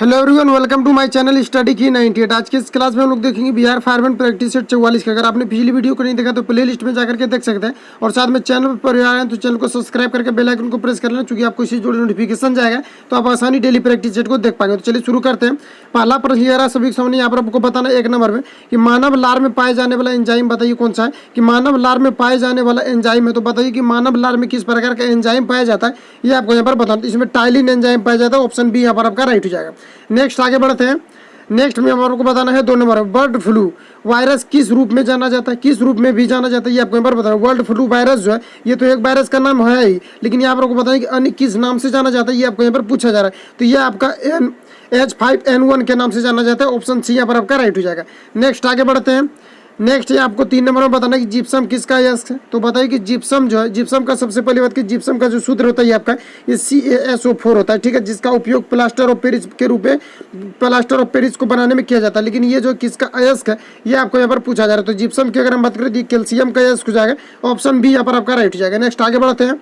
Hello everyone, welcome to my channel study की 98। आज के इस क्लास में हम लोग देखेंगे बिहार फायरमैन प्रैक्टिस सेट 44 का। अगर आपने पिछली वीडियो को नहीं देखा तो प्ले लिस्ट में जाकर के देख सकते हैं और साथ में चैनल पर आ रहे हैं तो चैनल को सब्सक्राइब करके बेल आइकन को प्रेस कर लेना, क्योंकि आपको इससे जुड़े नोटिफिकेशन जाएगा तो आप आसानी डेली प्रैक्टिस सेट को देख पाएंगे। तो चलिए शुरू करते हैं। पहला प्रश्न ये रहा सभी के सामने, यहाँ पर आपको बताना है 1 नंबर में कि मानव लार में पाए जाने वाला एंजाइम बताइए कौन सा है। कि मानव लार में पाए जाने वाला एंजाइम है तो बताइए कि मानव लार में किस प्रकार का एंजाइम पाया जाता है, ये आपको यहाँ पर बताना। इसमें टाइलिन एंजाइम पाया जाता है, ऑप्शन बी यहाँ पर आपका राइट हो जाएगा। नेक्स्ट आगे बढ़ते हैं। नेक्स्ट में हमारे को बताना है 2 नंबर में, बर्ड फ्लू वायरस किस रूप में जाना जाता है, किस रूप में भी जाना जाता है, ये आपको यहाँ पर बताना। वर्ल्ड फ्लू वायरस जो है ये तो एक वायरस का नाम है ही, लेकिन यहाँ पर आपको बताना है कि अन्य किस नाम से जाना जाता है, ये आपको यहाँ पर पूछा जा रहा है। तो ये आपका H5N1 के नाम से जाना जाता है, ऑप्शन सी यहाँ पर आपका राइट हो जाएगा। नेक्स्ट आगे बढ़ते हैं। नेक्स्ट ये आपको 3 नंबर में बताना है कि जिप्सम किसका यश है। तो बताइए कि जिप्सम जो है, जिप्सम का सबसे पहली बात कि जिप्सम का जो सूत्र होता है आपका ये CaSO4 होता है, ठीक है, जिसका उपयोग प्लास्टर ऑफ पेरिस के रूप में प्लास्टर ऑफ पेरिस को बनाने में किया जाता है। लेकिन ये जो किसका अयस्क है ये आपको यहाँ पर पूछा जा रहा है। तो जिप्सम की अगर हम बात करें तो कैल्शियम का अयस्क हो जाएगा, ऑप्शन बी यहाँ पर आपका राइट हो जाएगा। नेक्स्ट आगे बढ़ते हैं।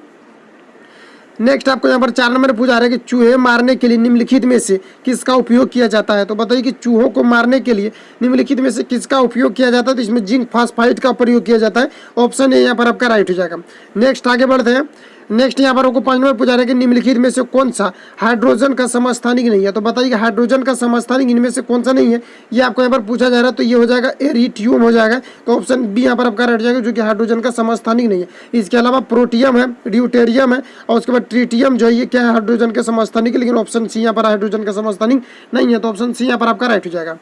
नेक्स्ट आपको यहाँ पर 4 नंबर पूछा रहा है कि चूहे मारने के लिए निम्नलिखित में से किसका उपयोग किया जाता है। तो बताइए कि चूहों को मारने के लिए निम्नलिखित में से किसका उपयोग किया जाता है। तो इसमें जिंक फास्फाइड का प्रयोग किया जाता है, ऑप्शन ए यहाँ पर आपका राइट हो जाएगा। नेक्स्ट आगे बढ़ते हैं। नेक्स्ट यहाँ पर आपको 5 नंबर पूछा रहा है कि निम्नलिखित में से कौन सा हाइड्रोजन का समस्थानिक नहीं है। तो बताइए कि हाइड्रोजन का समस्थानिक इनमें से कौन सा नहीं है, ये आपको यहाँ पर पूछा जा रहा है। तो ये हो जाएगा एरिथियम हो जाएगा, तो ऑप्शन बी यहाँ पर आपका राइट जाएगा, जो कि हाइड्रोजन का समस्थानिक नहीं है। इसके अलावा प्रोटियम है, ड्यूटेरियम है और उसके बाद ट्रीटियम जो है ये क्या है, हाइड्रोजन के समस्थानिक है, लेकिन ऑप्शन सी यहाँ पर हाइड्रोजन का समस्थानिक नहीं है, तो ऑप्शन सी यहाँ पर आपका राइट हो जाएगा।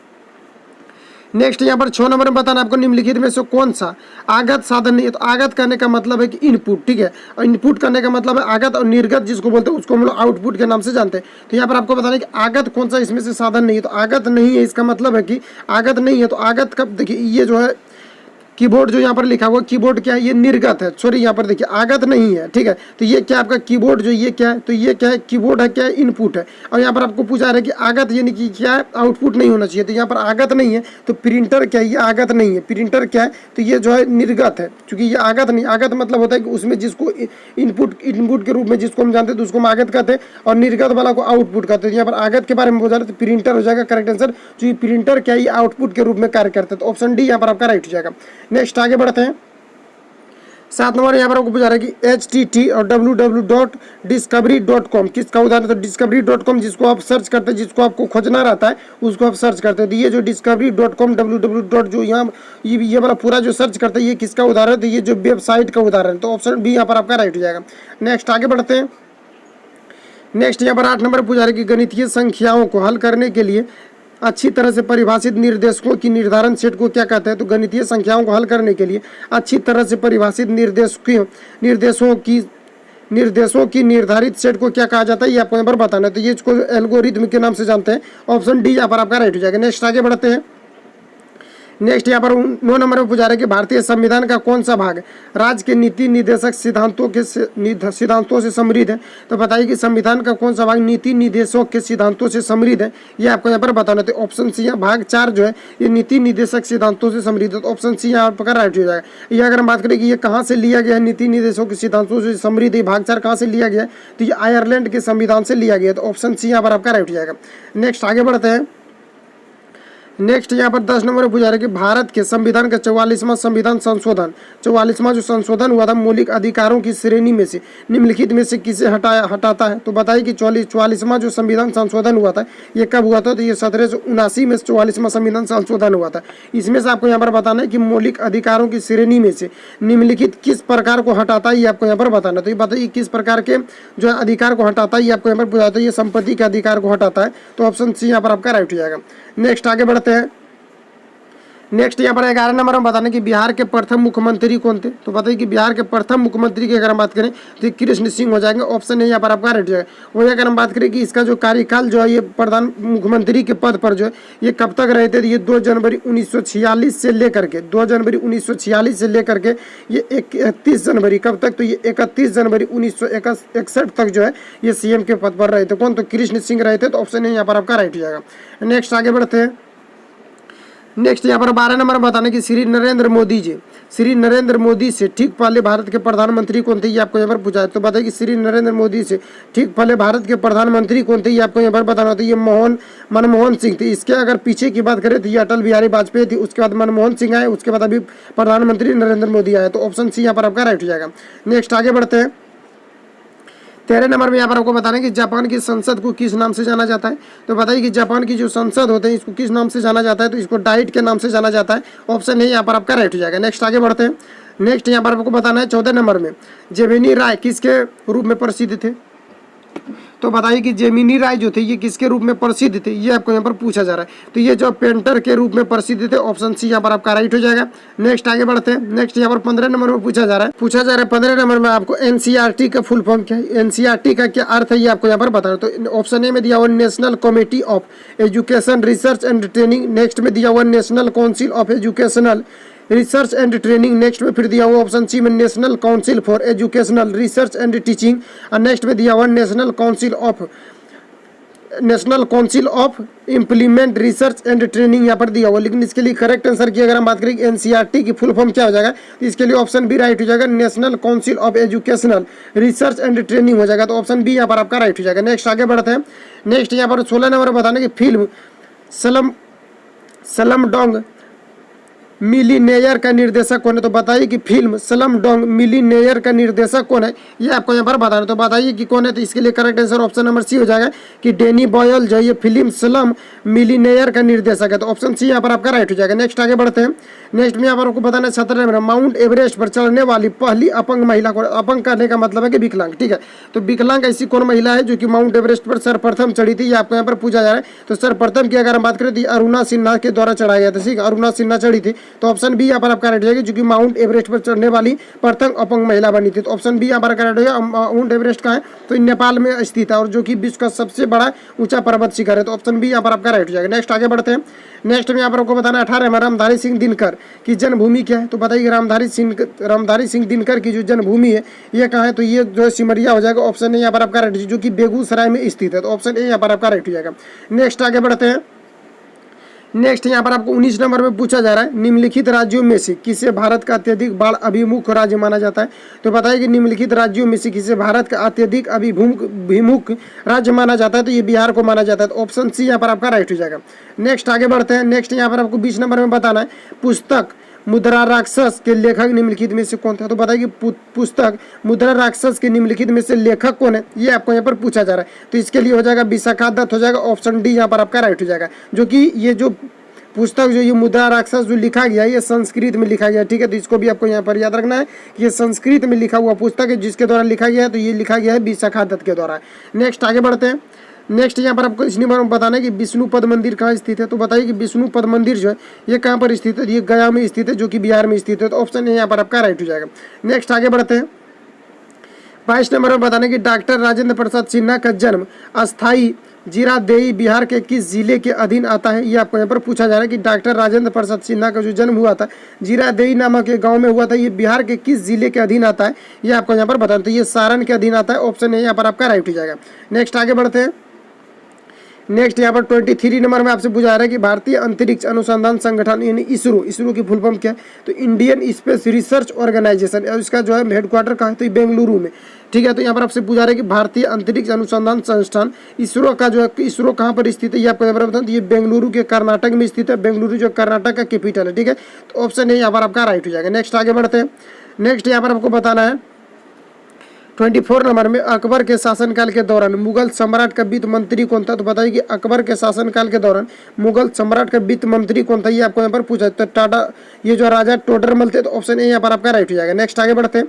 नेक्स्ट यहाँ पर 6 नंबर में बताना आपको निम्नलिखित में से कौन सा आगत साधन नहीं है। तो आगत करने का मतलब है कि इनपुट, ठीक है, और इनपुट करने का मतलब है आगत, और निर्गत जिसको बोलते हैं उसको हम लोग आउटपुट के नाम से जानते हैं। तो यहाँ पर आपको बताना है कि आगत कौन सा इसमें से साधन नहीं है। तो आगत नहीं है, इसका मतलब है कि आगत नहीं है। तो आगत कब, देखिए ये जो है कीबोर्ड जो यहाँ पर लिखा हुआ कीबोर्ड क्या है, ये निर्गत है, सॉरी यहाँ पर देखिए आगत नहीं है, ठीक है। तो ये क्या आपका कीबोर्ड जो ये क्या है, तो ये क्या है, कीबोर्ड है, क्या है, इनपुट है। और यहाँ पर आपको पूछा रहा है कि आगत यानी कि क्या है, आउटपुट नहीं होना चाहिए। तो यहाँ पर आगत नहीं है, तो प्रिंटर क्या है, ये आगत नहीं है। प्रिंटर क्या है, तो ये जो है निर्गत है, क्योंकि ये आगत नहीं। आगत मतलब होता है कि उसमें जिसको इनपुट के रूप में जिसको हम जानते हैं तो उसको हम आगत कहते हैं, और निर्गत वाला को आउटपुट कहते हैं। यहाँ पर आगत के बारे में बोल रहे तो प्रिंटर हो जाएगा करेक्ट आंसर, जो प्रिंटर क्या है, ये आउटपुट के रूप में कार्य करता है। तो ऑप्शन डी यहाँ पर आपका राइट हो जाएगा। नेक्स्ट आगे बढ़ते हैं। 7 नंबर यहाँ पर आपको पूछा रहा है कि HTT और www.discovery.com किसका उदाहरण है। तो discovery.com जिसको आप सर्च करते हैं, जिसको आपको खोजना रहता है उसको आप सर्च करते हैं। तो ये जो discovery.com www. जो यहाँ ये वाला पूरा जो सर्च करते हैं ये किसका उदाहरण है, तो ये जो वेबसाइट का उदाहरण है। तो ऑप्शन बी यहाँ पर आपका राइट हो जाएगा। नेक्स्ट आगे बढ़ते हैं। नेक्स्ट यहाँ पर 8 नंबर पूछा रहा है कि गणितीय संख्याओं को हल करने के लिए अच्छी तरह से परिभाषित निर्देशकों की निर्धारण सेट को क्या कहते हैं। तो गणितीय संख्याओं को हल करने के लिए अच्छी तरह से परिभाषित निर्देशों की निर्धारित सेट को क्या कहा जाता है, ये आपको यहाँ पर बताना है। तो ये इसको एल्गोरिथम के नाम से जानते हैं, ऑप्शन डी यहाँ पर आपका राइट हो जाएगा। नेक्स्ट आगे बढ़ते हैं। नेक्स्ट यहाँ पर 9 नंबर में पूछा रहा है कि भारतीय संविधान का कौन सा भाग राज्य के नीति निर्देशक सिद्धांतों से समृद्ध है। तो बताइए कि संविधान का कौन सा भाग नीति निर्देशक के सिद्धांतों से समृद्ध है, ये आपको यहाँ पर बताना है। तो ऑप्शन सी यहाँ भाग 4 जो है ये नीति निर्देशक सिद्धांतों से समृद्ध है, तो ऑप्शन सी यहाँ पर राइट हो जाएगा। ये अगर हम बात करें कि ये कहाँ से लिया गया है, नीति निर्देशों के सिद्धांतों से समृद्ध है, भाग 4 कहाँ से लिया गया है, तो ये आयरलैंड के संविधान से लिया गया है, तो ऑप्शन सी यहाँ पर आपका राइट हो जाएगा। नेक्स्ट आगे बढ़ते हैं। नेक्स्ट यहाँ पर 10 नंबर में पूछा रहा है कि भारत के संविधान का 44वां संविधान संशोधन, 44वां जो संशोधन हुआ था मौलिक अधिकारों की श्रेणी में से निम्नलिखित में से किसे हटाता है। तो बताइए कि 44वां जो संविधान संशोधन हुआ था ये कब हुआ था। तो ये 1779 में 44वां संविधान संशोधन हुआ था। इसमें से आपको यहाँ पर बताना है कि मौलिक अधिकारों की श्रेणी में से निम्नलिखित किस प्रकार को हटाता है, ये आपको यहाँ पर बताना है। तो ये बताइए किस प्रकार के जो अधिकार को हटाता है, ये आपको यहाँ पर पूछा था। ये संपत्ति के अधिकार को हटाता है, तो ऑप्शन सी यहाँ पर आपका राइट हो जाएगा। नेक्स्ट आगे बढ़ते हैं। नेक्स्ट यहाँ पर 11 नंबर में बताना कि बिहार के प्रथम मुख्यमंत्री कौन थे। तो बताइए कि बिहार के प्रथम मुख्यमंत्री की अगर हम बात करें तो कृष्ण सिंह हो जाएंगे, ऑप्शन है यहाँ पर आपका राइट हो जाएगा। वही अगर हम बात करें कि इसका जो कार्यकाल जो है ये प्रधान मुख्यमंत्री के पद पर जो है ये कब तक रहे थे, ये 2 जनवरी 1946 से लेकर के 2 जनवरी 1946 से लेकर के ये 31 जनवरी कब तक, तो ये 31 जनवरी 1961 तक जो है ये CM के पद पर रहे थे। कौन, तो कृष्ण सिंह रहे थे, तो ऑप्शन है यहाँ पर आपका राइट हो जाएगा। नेक्स्ट आगे बढ़ते हैं। नेक्स्ट यहाँ पर 12 नंबर में बताना कि श्री नरेंद्र मोदी से ठीक पहले भारत के प्रधानमंत्री कौन थे, ये आपको यहाँ पर पूछा है। तो बताइए कि श्री नरेंद्र मोदी से ठीक पहले भारत के प्रधानमंत्री कौन थे, ये आपको यहाँ पर बताना होता है। ये मनमोहन सिंह थे। इसके अगर पीछे की बात करें तो ये अटल बिहारी वाजपेयी थी, उसके बाद मनमोहन सिंह आए, उसके बाद अभी प्रधानमंत्री नरेंद्र मोदी आए। तो ऑप्शन सी यहाँ पर आपका राइट हो जाएगा। नेक्स्ट आगे बढ़ते हैं। 13 नंबर में यहाँ पर आपको बताना है कि जापान की संसद को किस नाम से जाना जाता है। तो बताइए कि जापान की जो संसद होते हैं इसको किस नाम से जाना जाता है। तो इसको डाइट के नाम से जाना जाता है। ऑप्शन ए यहाँ पर आपका राइट हो जाएगा। नेक्स्ट आगे बढ़ते हैं। नेक्स्ट यहाँ पर आपको बताना है 14 नंबर में जेमिनी राय किसके रूप में प्रसिद्ध थे। तो बताइए कि जेमिनी राय जो थे ये किसके रूप में प्रसिद्ध थे, ये आपको यहाँ पर पूछा जा रहा है। तो ये जो पेंटर के रूप में प्रसिद्ध थे। ऑप्शन सी यहाँ पर आपका राइट हो जाएगा। नेक्स्ट आगे बढ़ते हैं। नेक्स्ट यहाँ पर 15 नंबर में पूछा जा रहा है 15 नंबर में आपको एनसीईआरटी का फुल फॉर्म क्या है, एनसीईआरटी का क्या अर्थ है, ये आपको यहाँ पर बताना। तो ऑप्शन ए में दिया हुआ national committee of education research and training, next में दिया हुआ national council of educational research and training, next में फिर दिया हुआ ऑप्शन सी में national council for educational research and teaching, और नेक्स्ट में दिया हुआ national council of implement research and training यहाँ पर दिया हुआ। लेकिन इसके लिए करेक्ट आंसर की अगर हम बात करें एनसीईआरटी की फुल फॉर्म क्या हो जाएगा, तो इसके लिए ऑप्शन बी राइट हो जाएगा, national council of educational research and training हो जाएगा। तो ऑप्शन बी यहाँ पर आपका राइट हो जाएगा। नेक्स्ट आगे बढ़ते हैं। नेक्स्ट यहाँ पर 16 नंबर बताने की फिल्म स्लमडॉग मिलीनियर का निर्देशक कौन है। तो बताइए कि फिल्म स्लमडॉग मिलीनियर का निर्देशक कौन है, ये आपको यहाँ पर बताना। तो बताइए कि कौन है। तो इसके लिए correct answer option number C हो जाएगा कि डैनी बॉयल जो ये फिल्म स्लम मिलीनियर का निर्देशक है। तो ऑप्शन सी यहाँ पर आपका राइट हो जाएगा। नेक्स्ट आगे बढ़ते हैं। नेक्स्ट में यहाँ पर आपको बताना है 17 नंबर माउंट एवरेस्ट पर चढ़ने वाली पहली अपंग महिला को, अपंग करने का मतलब है कि विकलांग, ठीक है। तो विकलांग ऐसी कौन महिला है जो कि माउंट एवरेस्ट पर सर्वप्रथम चढ़ी थी, ये आपको यहाँ पर पूछा जा रहा है। तो सर्वप्रथम की अगर हम बात करें तो अरुणा सिन्हा के द्वारा चढ़ाया गया था, ठीक है, अरुणा सिन्हा चढ़ी थी। तो ऑप्शन बी यहाँ पर आपका राइट हो जाएगा, जो कि माउंट एवरेस्ट पर चढ़ने वाली प्रथम अपंग महिला बनी थी। तो ऑप्शन बी यहाँ पर करेक्ट हो जाएगा। माउंट एवरेस्ट का है तो नेपाल में स्थित है और जो कि विश्व का सबसे बड़ा ऊंचा पर्वत शिखर है। तो ऑप्शन बी यहाँ पर आपका राइट हो जाएगा। नेक्स्ट आगे बढ़ते हैं। नेक्स्ट में यहाँ पर आपको बताना 18 में रामधारी सिंह दिनकर की जन्मभूमि क्या है। तो बताइए रामधारी सिंह दिनकर की जो जन्मभूमि है ये कहाँ है। तो ये जो सिमरिया हो जाएगा। ऑप्शन ए यहाँ पर आपका राइट, जो कि बेगूसराय में स्थित है। तो ऑप्शन ए यहाँ पर आपका राइट हो जाएगा। नेक्स्ट आगे बढ़ते हैं। नेक्स्ट यहाँ पर आपको 19 नंबर में पूछा जा रहा है निम्नलिखित राज्यों में से किसे भारत का अत्यधिक बाढ़ अभिमुख राज्य माना जाता है। तो बताइए कि निम्नलिखित राज्यों में से किसे भारत का अत्यधिक अभिमुख राज्य माना जाता है। तो ये बिहार को माना जाता है। तो ऑप्शन सी यहाँ पर आपका राइट हो जाएगा। नेक्स्ट आगे बढ़ते हैं। नेक्स्ट यहाँ पर आपको 20 नंबर में बताना है पुस्तक मुद्रा राक्षस के लेखक निम्नलिखित में से कौन था। तो बताइए कि पुस्तक मुद्रा राक्षस के निम्नलिखित में से लेखक कौन है, ये आपको यहाँ पर पूछा जा रहा है। तो इसके लिए हो जाएगा विशाखा दत्त हो जाएगा। ऑप्शन डी यहाँ पर आपका राइट हो जाएगा, जो कि ये जो पुस्तक जो ये मुद्रा राक्षस जो लिखा गया है ये संस्कृत में लिखा गया है, ठीक है। तो इसको भी आपको यहाँ पर याद रखना है कि ये संस्कृत में लिखा हुआ पुस्तक है जिसके द्वारा लिखा गया है। तो ये लिखा गया है विशाखा दत्त के द्वारा। नेक्स्ट आगे बढ़ते हैं। नेक्स्ट यहाँ पर आपको इस नंबर में बताना है कि विष्णु पद मंदिर कहाँ स्थित है। तो बताइए कि विष्णु पद मंदिर जो है ये कहाँ पर स्थित है। ये गया में स्थित है, जो कि बिहार में स्थित है। तो ऑप्शन यहाँ पर आपका राइट हो जाएगा। नेक्स्ट आगे बढ़ते हैं। 22 नंबर में बताना कि डॉक्टर राजेंद्र प्रसाद सिन्हा का जन्म अस्थायी जीरादेई बिहार के किस जिले के अधीन आता है। ये आपको यहाँ पर पूछा जा रहा है कि डॉक्टर राजेंद्र प्रसाद सिन्हा का जो जन्म हुआ था जीरादेई नामक एक गांव में हुआ था, ये बिहार के किस जिले के अधीन आता है, ये आपको यहाँ पर बताना। तो ये सारण के अधीन आता है। ऑप्शन है यहाँ पर आपका राइट हो जाएगा। नेक्स्ट आगे बढ़ते हैं। नेक्स्ट यहाँ पर 23 नंबर में आपसे पूछा जा रहा है कि भारतीय अंतरिक्ष अनुसंधान संगठन यानी इसरो की फुल फॉर्म क्या है। तो इंडियन स्पेस रिसर्च ऑर्गेनाइजेशन, इसका जो है हेडक्वार्टर कहाँ है, तो बेंगलुरु में, ठीक है। तो यहाँ पर आपसे पूछा रहा है कि भारतीय अंतरिक्ष अनुसंधान संस्थान इसरो का जो है इसरो कहाँ पर स्थित है, ये आपको यहाँ पर बताना। तो ये बेंगलुरु के कर्नाटक में स्थित है। बेंगलुरु जो कर्नाटक का कैपिटल है, ठीक है। तो ऑप्शन है यहाँ पर आपका राइट हो जाएगा। नेक्स्ट आगे बढ़ते हैं। नेक्स्ट यहाँ पर आपको बताना है 24 नंबर में अकबर के शासनकाल के दौरान मुगल सम्राट का वित्त मंत्री कौन था। तो बताइए कि अकबर के शासनकाल के दौरान मुगल सम्राट का वित्त मंत्री कौन था, ये आपको यहाँ पर पूछा। तो टाटा ये जो राजा टोडरमल थे। तो ऑप्शन ए यहाँ पर आपका राइट हो जाएगा। नेक्स्ट आगे बढ़ते हैं।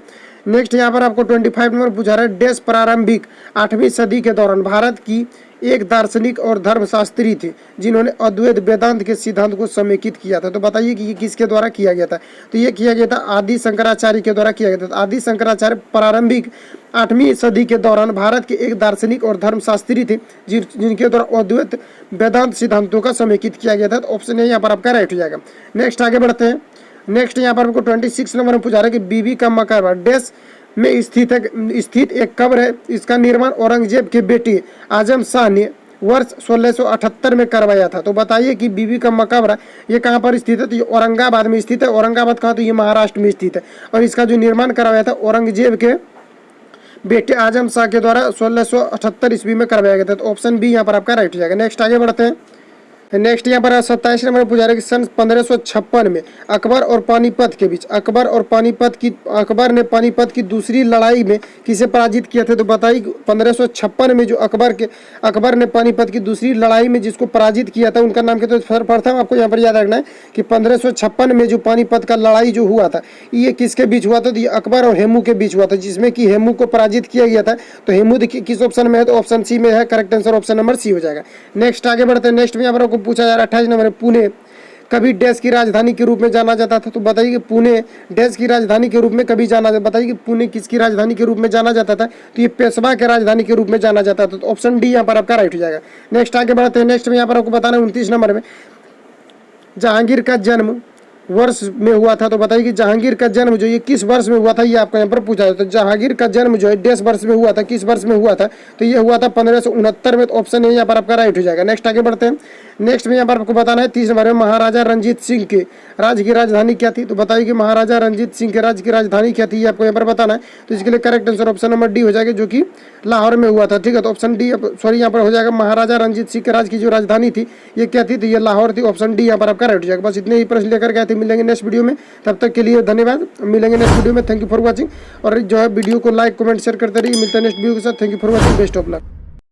नेक्स्ट यहाँ पर आपको 25 नंबर पूछा रहा है देश प्रारंभिक 8वीं सदी के दौरान भारत की एक दार्शनिक और धर्मशास्त्री थे जिन्होंने अद्वैत वेदांत के सिद्धांत को समेकित किया था। तो बताइए कि ये किसके द्वारा किया गया था। तो ये किया गया था आदि शंकराचार्य के द्वारा किया गया था। आदि शंकराचार्य प्रारंभिक 8वीं सदी के दौरान भारत के एक दार्शनिक और धर्मशास्त्री थे जिनके द्वारा अद्वैत वेदांत सिद्धांतों का समेकित किया गया था। तो ऑप्शन है यहाँ पर आपका राइट हो जाएगा। नेक्स्ट आगे बढ़ते हैं। नेक्स्ट यहाँ पर आपको 26 नंबर में पूछा रहा है कि बीबी का मकबरा देश में स्थित एक कब्र है। इसका निर्माण औरंगजेब के बेटे आजम शाह ने वर्ष 1678 में करवाया था। तो बताइए कि बीबी का मकबरा ये कहाँ पर स्थित है? तो ये औरंगाबाद में स्थित है। औरंगाबाद कहाँ? तो ये महाराष्ट्र में स्थित है। और इसका जो निर्माण करवाया था औरंगजेब के बेटे आजम शाह के द्वारा 1678 ईस्वी में करवाया गया था। तो ऑप्शन बी यहाँ पर आपका राइट हो जाएगा। नेक्स्ट आगे बढ़ते हैं। नेक्स्ट यहाँ पर 27 नंबर पूछा रहा है कि सन 1556 में अकबर और पानीपत के बीच अकबर ने पानीपत की दूसरी लड़ाई में किसे पराजित किया था? तो बताइए 1556 में जो अकबर ने पानीपत की दूसरी लड़ाई में जिसको पराजित किया था उनका नाम क्या था? सर्वप्रथम आपको यहाँ पर याद रखना है कि 1556 में जो पानीपत का लड़ाई जो हुआ था ये किसके बीच हुआ था? तो ये अकबर और हेमू के बीच हुआ था, जिसमें कि हेमू को पराजित किया गया था। तो हेमू किस ऑप्शन में है? तो ऑप्शन सी में है। Correct answer option number C हो जाएगा। नेक्स्ट आगे बढ़ते हैं। नेक्स्ट में यहाँ पर पूछा जा रहा है 28 नंबर, पुणे कभी डैश की राजधानी के रूप में जाना जाता था। तो बताइए कि पुणे डैश की राजधानी के रूप में कभी जाना जाता, बताइए कि पुणे किसकी राजधानी के रूप में जाना जाता था? तो ये पेशवा के राजधानी के रूप में जाना जाता था। तो ऑप्शन डी यहाँ पर आपका राइट हो जाएगा। नेक्स्ट आगे बढ़ते हैं। नेक्स्ट में यहाँ पर आपको बताना है 29 नंबर में जहांगीर का जन्म वर्ष में हुआ था। तो बताइए कि जहांगीर का जन्म जो ये किस वर्ष में हुआ था? ये आपको यहाँ पर पूछा जाता है। जहांगीर का जन्म जो है डैश वर्ष में हुआ था, किस वर्ष में हुआ था? तो ये हुआ था 1569 में। तो ऑप्शन ए यहाँ पर आपका राइट हो जाएगा। नेक्स्ट आगे बढ़ते हैं। नेक्स्ट में यहाँ पर आपको बताना है 30 नंबर में महाराजा रंजीत सिंह के राज्य की राजधानी क्या थी? तो बताइए कि महाराजा रंजीत सिंह के राज्य की राजधानी क्या थी? ये आपको यहाँ पर बताना है। तो इसके लिए correct answer option number D हो जाएगा, जो कि लाहौर में हुआ था। ठीक है, तो ऑप्शन डी सॉरी यहाँ पर हो जाएगा महाराजा रंजीत सिंह के राज्य की जो राजधानी थी ये क्या थी? तो ये लाहौर थी। ऑप्शन डी यहाँ पर आपका राइट हो जाएगा। बस इतने ही प्रश्न लेकर गए थे। मिलेंगे नेक्स्ट वीडियो में, तब तक के लिए धन्यवाद। मिलेंगे नेक्स्ट वीडियो में। Thank you for watching. और जो है वीडियो को लाइक कमेंट शेयर करते रहिए। मिलते हैं नेक्स्ट वीडियो के साथ। Thank you for watching. Best of luck.